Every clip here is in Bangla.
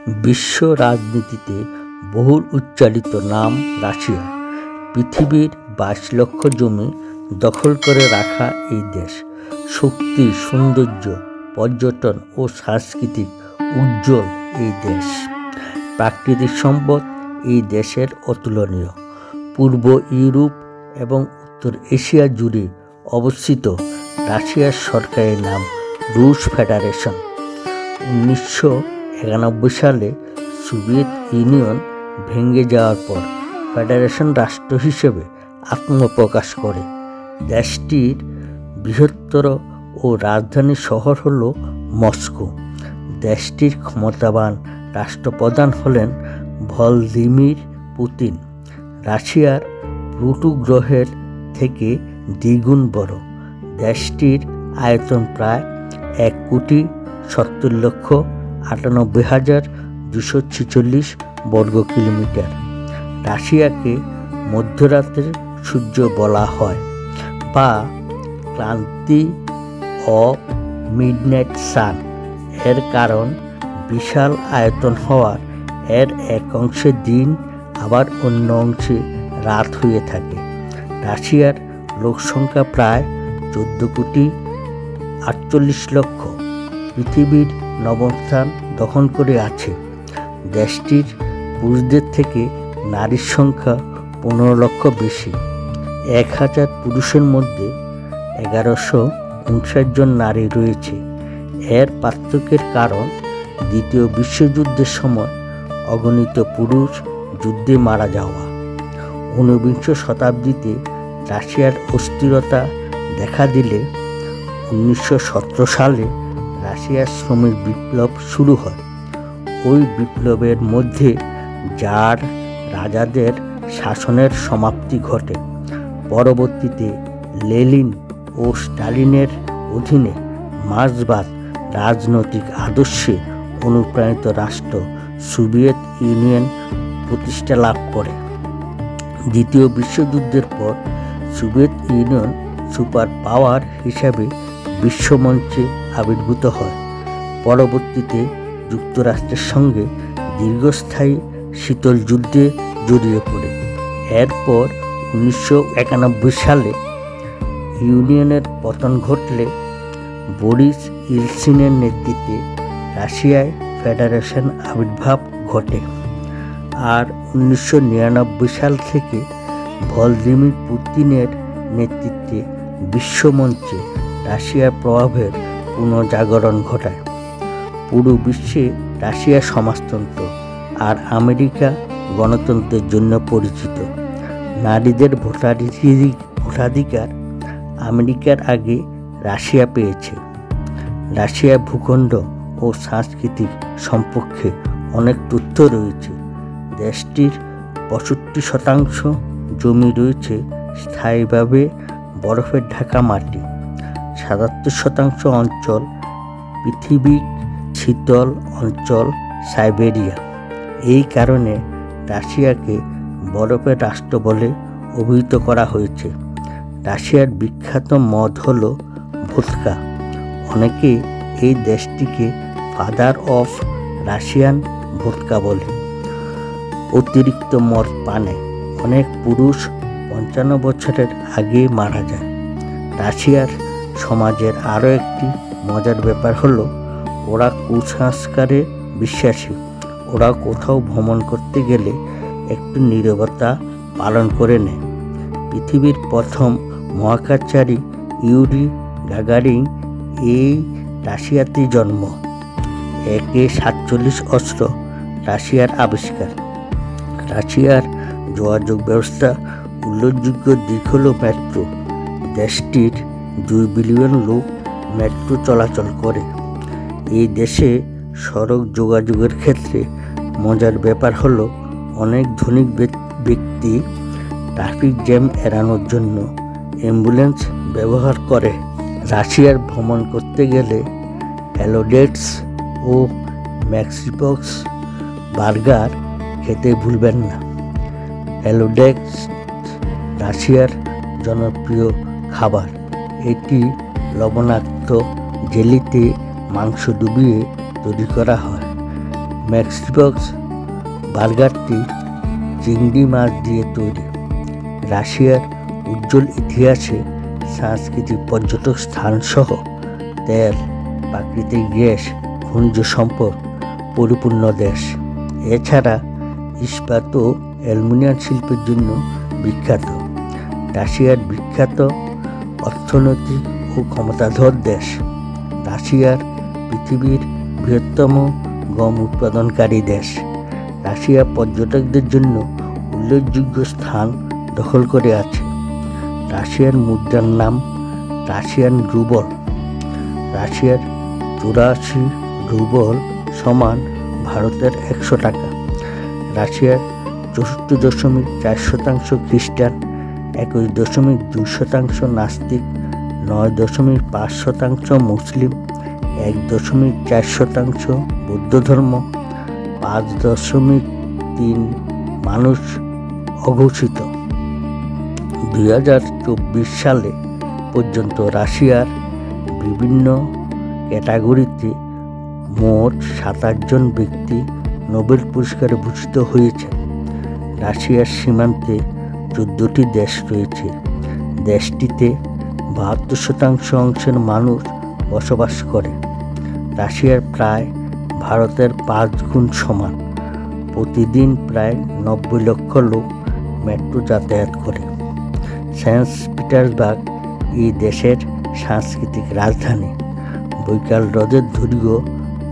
বিশ্ব রাজনীতিতে বহুল উচ্চারিত নাম রাশিয়া। পৃথিবীর 22 লক্ষ জমি দখল করে রাখা এই দেশ শক্তি, সৌন্দর্য, পর্যটন ও সাংস্কৃতিক উজ্জ্বল এই দেশ। প্রাকৃতিক সম্পদ এই দেশের অতুলনীয়। পূর্ব ইউরোপ এবং উত্তর এশিয়া জুড়ে অবস্থিত রাশিয়ার সরকারের নাম রুশ ফেডারেশন। 1991 সালে সোভিয়েত ইউনিয়ন ভেঙে যাওয়ার পর ফেডারেশন রাষ্ট্র হিসেবে আত্মপ্রকাশ করে। দেশটির বৃহত্তর ও রাজধানী শহর হল মস্কো। দেশটির ক্ষমতাবান রাষ্ট্রপ্রধান হলেন ভ্লাদিমির পুতিন। রাশিয়ার প্লুটো গ্রহের থেকে দ্বিগুণ বড়। দেশটির আয়তন প্রায় 1,97,98,246 বর্গ কিলোমিটার। রাশিয়াকে মধ্যরাতের সূর্য বলা হয় বা ক্রান্তি অফ মিডনাইট সান। এর কারণ বিশাল আয়তন হওয়ার এর এক অংশে দিন আবার অন্য অংশে রাত হয়ে থাকে। রাশিয়ার লোকসংখ্যা প্রায় 14,48 লক্ষ। পৃথিবীর 9ম স্থান দখল করে আছে। দেশটির পুরুষদের থেকে নারীর সংখ্যা 15 লক্ষ বেশি। 1000 পুরুষের মধ্যে 1159 জন নারী রয়েছে। এর পার্থক্যের কারণ দ্বিতীয় বিশ্বযুদ্ধের সময় অগণিত পুরুষ যুদ্ধে মারা যাওয়া। 19বিংশ শতাব্দীতে রাশিয়ার অস্থিরতা দেখা দিলে 1917 সালে রাশিয়ার শ্রমিক বিপ্লব শুরু হয়। ওই বিপ্লবের মধ্যে জার রাজাদের শাসনের সমাপ্তি ঘটে। পরবর্তীতে লেনিন ও স্টালিনের অধীনে মার্ক্সবাদ রাজনৈতিক আদর্শে অনুপ্রাণিত রাষ্ট্র সোভিয়েত ইউনিয়ন প্রতিষ্ঠা লাভ করে। দ্বিতীয় বিশ্বযুদ্ধের পর সোভিয়েত ইউনিয়ন সুপার পাওয়ার হিসাবে বিশ্বমঞ্চে আবির্ভূত হয়। পরবর্তীতে যুক্তরাষ্ট্রের সঙ্গে দীর্ঘস্থায়ী শীতল যুদ্ধে জড়িয়ে পড়ে। এরপর 1991 সালে ইউনিয়নের পতন ঘটলে বরিস ইলসিনের নেতৃত্বে রাশিয়ায় ফেডারেশন আবির্ভাব ঘটে। আর 1999 সাল থেকে ভ্লাদিমির পুতিনের নেতৃত্বে বিশ্বমঞ্চে রাশিয়ার প্রভাবের পুনর্জাগরণ ঘটায়। পুরো বিশ্বে রাশিয়া সমাজতন্ত্র আর আমেরিকা গণতন্ত্রের জন্য পরিচিত। নারীদের ভোটাধিকার আমেরিকার আগে রাশিয়া পেয়েছে। রাশিয়ার ভূখণ্ড ও সাংস্কৃতিক সম্পর্কে অনেক তথ্য রয়েছে। দেশটির 65% জমি রয়েছে স্থায়ীভাবে বরফের ঢাকা মাটি। 77% অঞ্চল পৃথিবীর শীতল অঞ্চল সাইবেরিয়া। এই কারণে রাশিয়াকে বরফের রাষ্ট্র বলে অভিহিত করা হয়েছে। রাশিয়ার বিখ্যাত মদ হল ভোদকা। অনেকে এই দেশটিকে ফাদার অফ রাশিয়ান ভোদকা বলে। অতিরিক্ত মদ পানে অনেক পুরুষ 55 বছরের আগে মারা যায়। রাশিয়ার সমাজের আরও একটি মজার ব্যাপার হলো ওরা কুসংস্কারে বিশ্বাসী। ওরা কোথাও ভ্রমণ করতে গেলে একটু নীরবতা পালন করে নেয়। পৃথিবীর প্রথম মহাকাশচারী ইউরি গাগারিন এই রাশিয়াতে জন্ম। AK-47 অস্ত্র রাশিয়ার আবিষ্কার। রাশিয়ার যোগাযোগ ব্যবস্থা উল্লেখযোগ্য দিক হল মেট্রো। দেশটির 2 বিলিয়ন লোক মেট্রো চলাচল করে। এই দেশে সড়ক যোগাযোগের ক্ষেত্রে মজার ব্যাপার হলো অনেক ধনী ব্যক্তি ট্রাফিক জ্যাম এড়ানোর জন্য অ্যাম্বুলেন্স ব্যবহার করে। রাশিয়ার ভ্রমণ করতে গেলে হ্যালোডেটস ও ম্যাক্সিবক্স বার্গার খেতে ভুলবেন না। হ্যালোডেটস রাশিয়ার জনপ্রিয় খাবার। এটি লবণাক্ত জেলিতে মাংস ডুবিয়ে তৈরি করা হয়। ম্যাক্সবক্স বার্গারটি চিংড়ি মাছ দিয়ে তৈরি। রাশিয়ার উজ্জ্বল ইতিহাসে সাংস্কৃতিক পর্যটক স্থানসহ তেল, প্রাকৃতিক গ্যাস, খনিজ সম্পদ পরিপূর্ণ দেশ। এছাড়া ইস্পাত ও অ্যালুমিনিয়াম শিল্পের জন্য বিখ্যাত। রাশিয়ার বিখ্যাত অর্থনৈতিক ও ক্ষমতাধর দেশ। রাশিয়ার পৃথিবীর বৃহত্তম গম উৎপাদনকারী দেশ। রাশিয়া পর্যটকদের জন্য উল্লেখযোগ্য স্থান দখল করে আছে। রাশিয়ার মুদ্রার নাম রাশিয়ান রুবল। রাশিয়ার 84 রুবল সমান ভারতের 100 টাকা। রাশিয়ার 64.4% খ্রিস্টান, 21.2% নাস্তিক, 9.5% মুসলিম, 1.4% বৌদ্ধ ধর্ম, 5.3 মানুষ অঘোষিত। 2024 সালে পর্যন্ত রাশিয়ার বিভিন্ন ক্যাটাগরিতে মোট 27 জন ব্যক্তি নোবেল পুরস্কারে ভূষিত হয়েছেন। রাশিয়ার সীমান্তে 14টি দেশ রয়েছে। দেশটিতে 72% অংশের মানুষ বসবাস করে। রাশিয়ার প্রায় ভারতের 5 গুণ সমান। প্রতিদিন প্রায় 90 লক্ষ লোক মেট্রো যাতায়াত করে। সেন্ট পিটার্সবার্গ এই দেশের সাংস্কৃতিক রাজধানী। বৈকাল হ্রদের দৈর্ঘ্য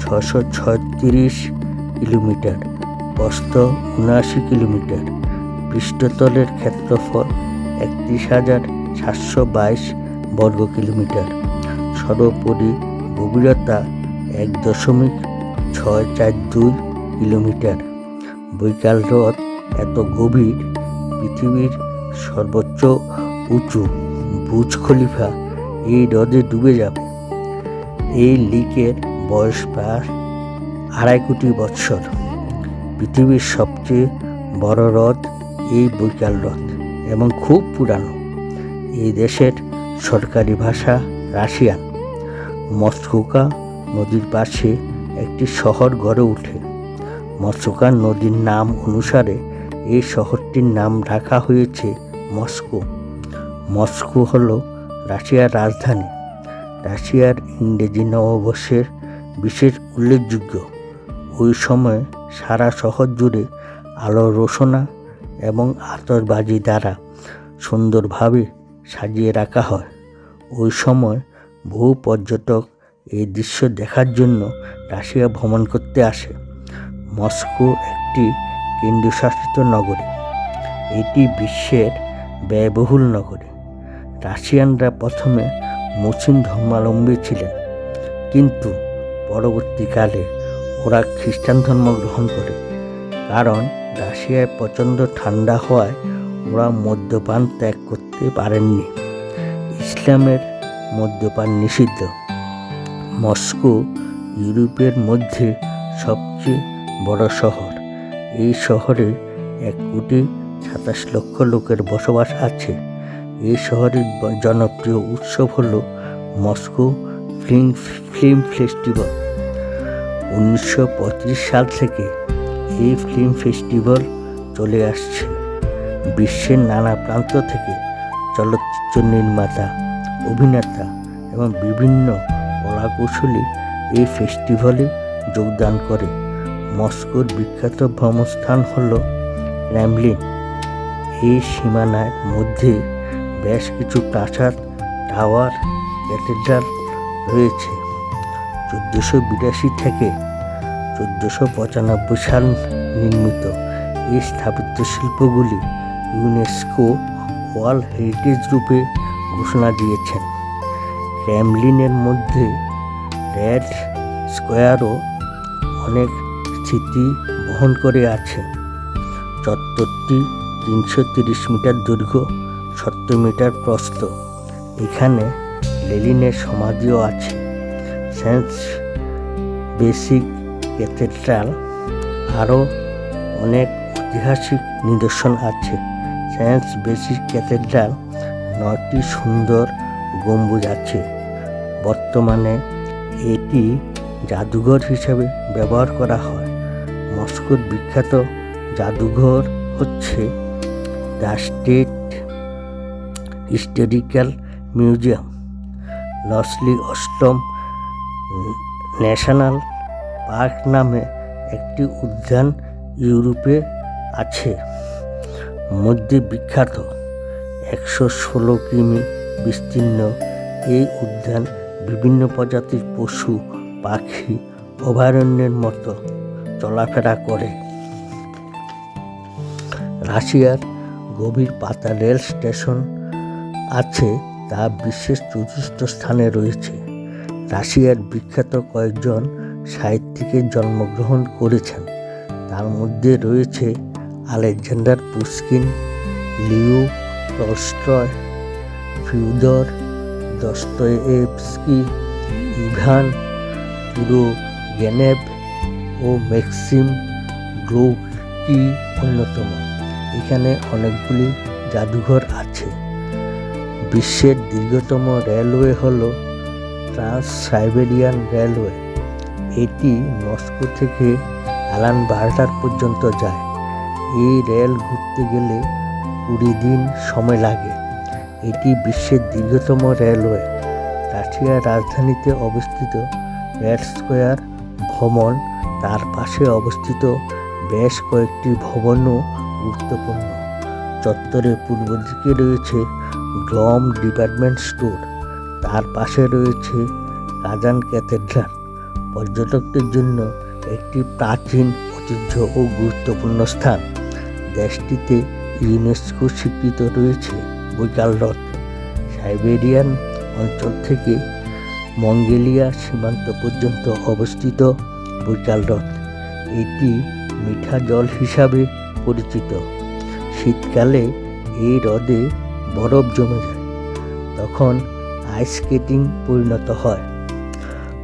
636 কিলোমিটার, প্রস্থ 79 কিলোমিটার, পৃষ্ঠতলের ক্ষেত্রফল 31,722 বর্গ কিলোমিটার, সর্বোপরি গভীরতা 1.642 কিলোমিটার। বৈকাল হ্রদ এত গভীর, পৃথিবীর সর্বোচ্চ উঁচু বুর্জ খলিফা এই হ্রদে ডুবে যাবে। এই লেকের বয়স প্রায় 2.5 কোটি বৎসর। পৃথিবীর সবচেয়ে বড় হ্রদ এই বৈকাল হ্রদ এবং খুব পুরানো। এই দেশের সরকারি ভাষা রাশিয়ান। মস্কোকা নদীর পাশে একটি শহর গড়ে ওঠে। মস্কোকা নদীর নাম অনুসারে এই শহরটির নাম রাখা হয়েছে মস্কো। মস্কো হল রাশিয়ার রাজধানী। রাশিয়ার ইংরেজি নববর্ষের বিশেষ উল্লেখযোগ্য। ওই সময় সারা শহর জুড়ে আলোর রোশনা এবং আতশবাজি দ্বারা সুন্দরভাবে সাজিয়ে রাখা হয়। ওই সময় বহু পর্যটক এই দৃশ্য দেখার জন্য রাশিয়া ভ্রমণ করতে আসে। মস্কো একটি কেন্দ্রশাসিত নগরী। এটি বিশ্বের ব্যয়বহুল নগরী। রাশিয়ানরা প্রথমে মুসলিম ধর্মাবলম্বী ছিলেন, কিন্তু পরবর্তীকালে ওরা খ্রিস্টান ধর্ম গ্রহণ করে। কারণ রাশিয়ায় প্রচণ্ড ঠান্ডা হওয়ায় ওরা মদ্যপান ত্যাগ করতে পারেননি। ইসলামের মদ্যপান নিষিদ্ধ। মস্কো ইউরোপের মধ্যে সবচেয়ে বড় শহর। এই শহরে 1,27,00,000 লোকের বসবাস আছে। এই শহরের জনপ্রিয় উৎসব হল মস্কো ফিল্ম ফেস্টিভ্যাল। 1935 সাল থেকে এই ফিল্ম ফেস্টিভ্যাল চলে আসছে। বিশ্বের নানা প্রান্ত থেকে চলচ্চিত্র নির্মাতা, অভিনেতা এবং বিভিন্ন কলাকুশলী এই ফেস্টিভ্যালে যোগদান করে। মস্কোর বিখ্যাত ভ্রমণস্থান হল ক্রেমলিন। এই সীমানার মধ্যে বেশ কিছু প্রাসাদ, টাওয়ার, ক্যাথেড্রাল রয়েছে। 1482 থেকে 1495 সাল নির্মিত এই স্থাপত্য শিল্পগুলি ইউনেস্কো ওয়ার্ল্ড হেরিটেজ রূপে ঘোষণা দিয়েছেন। ক্রেমলিনের মধ্যে রেড স্কোয়ারও অনেক স্মৃতি বহন করে আছে। চত্বরটি 330 মিটার দৈর্ঘ্য, 70 মিটার প্রস্থ। এখানে লেনিনের সমাধিও আছে। সেন্ট বেসিক ক্যাথেড্রাল আরও অনেক ঐতিহাসিক নিদর্শন আছে। সেন্ট বেসিক ক্যাথেড্রাল 9টি সুন্দর গম্বুজ আছে। বর্তমানে এটি জাদুঘর হিসেবে ব্যবহার করা হয়। মস্কোর বিখ্যাত জাদুঘর হচ্ছে দ্য স্টেট হিস্টোরিক্যাল মিউজিয়াম। লসলি অষ্টম ন্যাশনাল পার্ক নামে একটি উদ্যান ইউরোপে আছে। মধ্যে বিখ্যাত 116 কিমি বিস্তীর্ণ এই উদ্যান বিভিন্ন প্রজাতির পশু পাখি অভয়ারণ্যের মতো চলাফেরা করে। রাশিয়ার গভীর পাতা রেল স্টেশন আছে, তা বিশ্বের চতুর্থ স্থানে রয়েছে। রাশিয়ার বিখ্যাত কয়েকজন সাহিত্যিকের জন্মগ্রহণ করেছেন, তার মধ্যে রয়েছে Alexander Pushkin, Leo Tolstoy, Fyodor Dostoevsky, Ivan Turgenev ও ম্যাক্সিম গোর্কি অন্যতম। এখানে অনেকগুলি জাদুঘর আছে। বিশ্বের দীর্ঘতম রেলওয়ে হল ট্রান্স সাইবেরিয়ান রেলওয়ে। এটি মস্কো থেকে আলানবার্টার পর্যন্ত যায়। এই রেল ঘুরতে গেলে 20 দিন সময় লাগে। এটি বিশ্বের দীর্ঘতম রেলওয়ে। রাশিয়ার রাজধানীতে অবস্থিত রেড স্কোয়ার ভবন, তার পাশে অবস্থিত বেশ কয়েকটি ভবনও গুরুত্বপূর্ণ। চত্বরের পূর্ব দিকে রয়েছে গ্লম ডিপার্টমেন্ট স্টোর, তার পাশে রয়েছে কাজান ক্যাথেড্রাল। পর্যটকদের জন্য একটি প্রাচীন ঐতিহ্য ও গুরুত্বপূর্ণ স্থান। দেশটিতে ইউনেস্কো স্বীকৃত রয়েছে বৈকাল হ্রদ। সাইবেরিয়ান অঞ্চল থেকে মঙ্গোলিয়া সীমান্ত পর্যন্ত অবস্থিত বৈকাল হ্রদ। এটি মিঠা জল হিসাবে পরিচিত। শীতকালে এই হ্রদে বরফ জমে যায়, তখন আইস স্কেটিং পরিণত হয়।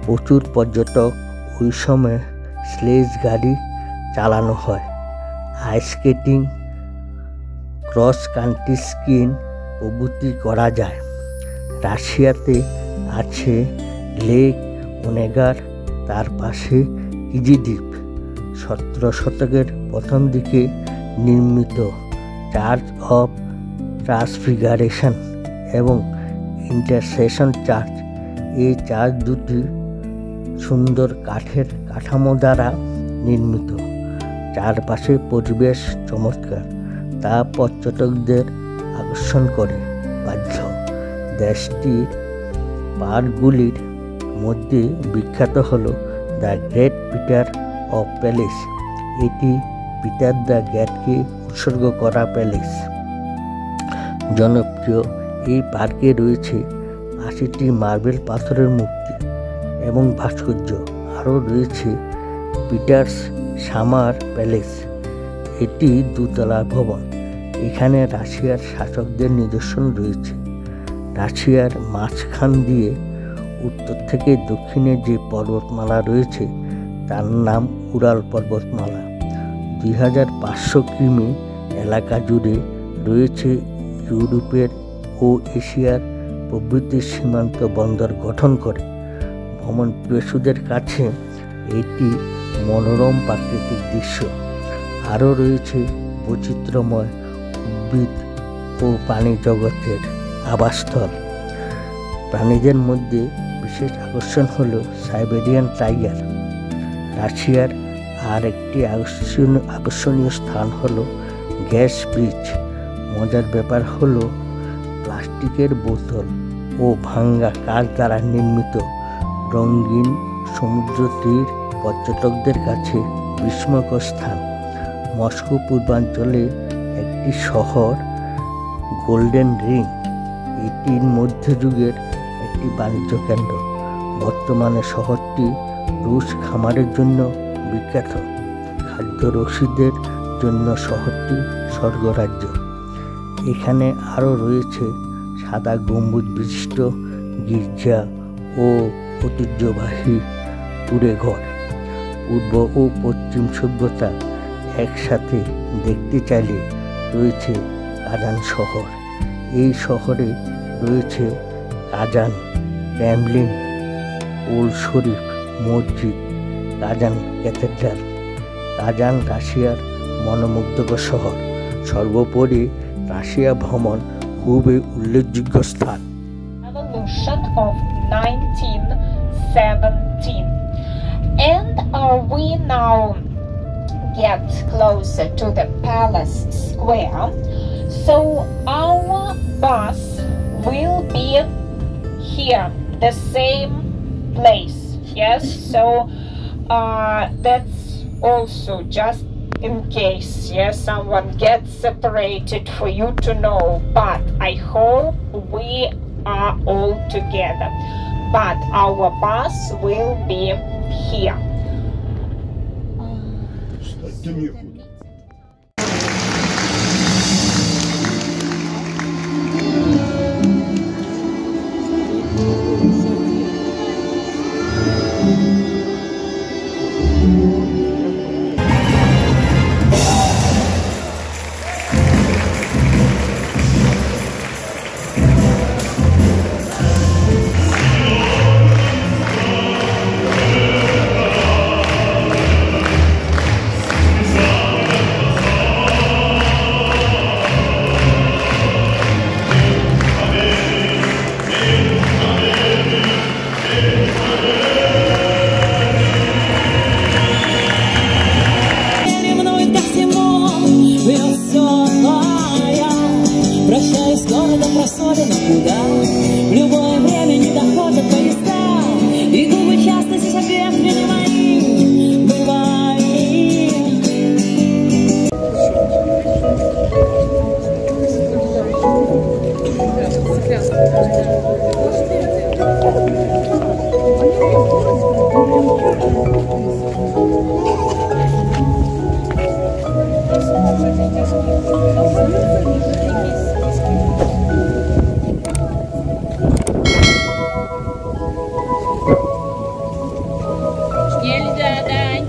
প্রচুর পর্যটক ওই সময় স্লেজ গাড়ি চালানো হয়। Ice skating, cross country skiing প্রভৃতি করা যায়। রাশিয়াতে আছে লেক ওনেগার, তার পাশে কিজি দ্বীপ। 17 শতকের প্রথম দিকে নির্মিত চার্চ অফ ট্রান্সফিগারেশন এবং ইন্টারসেশন চার্চ, এই চার্চ দুটি সুন্দর কাঠের কাঠামো দ্বারা নির্মিত। চারপাশে পরিবেশ চমৎকার, তা পর্যটকদের আকর্ষণ করে বাধ্য। দেশটির পার্কগুলির মধ্যে বিখ্যাত হল the great Peter of palace. এটি পিটার দ্য গ্রেটকে উৎসর্গ করা প্যালেস। জনপ্রিয় এই পার্কে রয়েছে 80টি মার্বেল পাথরের মূর্তি এবং ভাস্কর্য। আরও রয়েছে পিটার্স সামার প্যালেস। এটি দোতলা ভবন। এখানে রাশিয়ার শাসকদের নিদর্শন রয়েছে। রাশিয়ার মাঝখান দিয়ে উত্তর থেকে দক্ষিণে যে পর্বতমালা রয়েছে তার নাম উরাল পর্বতমালা। 2500 কিমি এলাকা জুড়ে রয়েছে ইউরোপের ও এশিয়ার প্রভৃতি সীমান্ত বন্দর গঠন করে। ভ্রমণ পিপাসুদের কাছে এটি মনোরম প্রাকৃতিক দৃশ্য। আরও রয়েছে বৈচিত্র্যময় উদ্ভিদ ও প্রাণী জগতের আবাসস্থল। প্রাণীদের মধ্যে বিশেষ আকর্ষণ হল সাইবেরিয়ান টাইগার। রাশিয়ার আর একটি আকর্ষণীয় স্থান হল গ্যাস ব্রিজ। মজার ব্যাপার হলো প্লাস্টিকের বোতল ও ভাঙ্গা কাঠ দ্বারা নির্মিত রঙিন সমুদ্র তীর পর্যটকদের কাছে বিস্ময়কর স্থান। মস্কো পূর্বাঞ্চলে একটি শহর, গোল্ডেন রিং। এটির মধ্যযুগের একটি বাণিজ্য কেন্দ্র। বর্তমানে শহরটি রুশ খামারের জন্য বিখ্যাত। খাদ্য রসিকদের জন্য শহরটি স্বর্গরাজ্য। এখানে আরও রয়েছে সাদা গম্বুজ বিশিষ্ট গির্জা ও ঐতিহ্যবাহী কুঁড়েঘর। পূর্ব ও পশ্চিম সভ্যতা একসাথে দেখতে চাইলে রয়েছে কাজান শহর। এই শহরে রয়েছে কাজান ক্রেমলিন, ওল্ড শরীফ মসজিদ, কাজান ক্যাথেড্রাল। কাজান রাশিয়ার মনোমুগ্ধকর শহর। সর্বোপরি রাশিয়া ভ্রমণ খুবই উল্লেখযোগ্য স্থান। Revolution of 1917, and we now get closer to the palace square, so our bus will be here, the same place. Yes, so that's also just in case, yes, someone gets separated, for you to know, but I hope we are all together, but our bus will be here. Прощаюсь с городом, просоленным куда в любое время не доходят поезда, и губы часто советами мои бывают. Нельзя, Дань.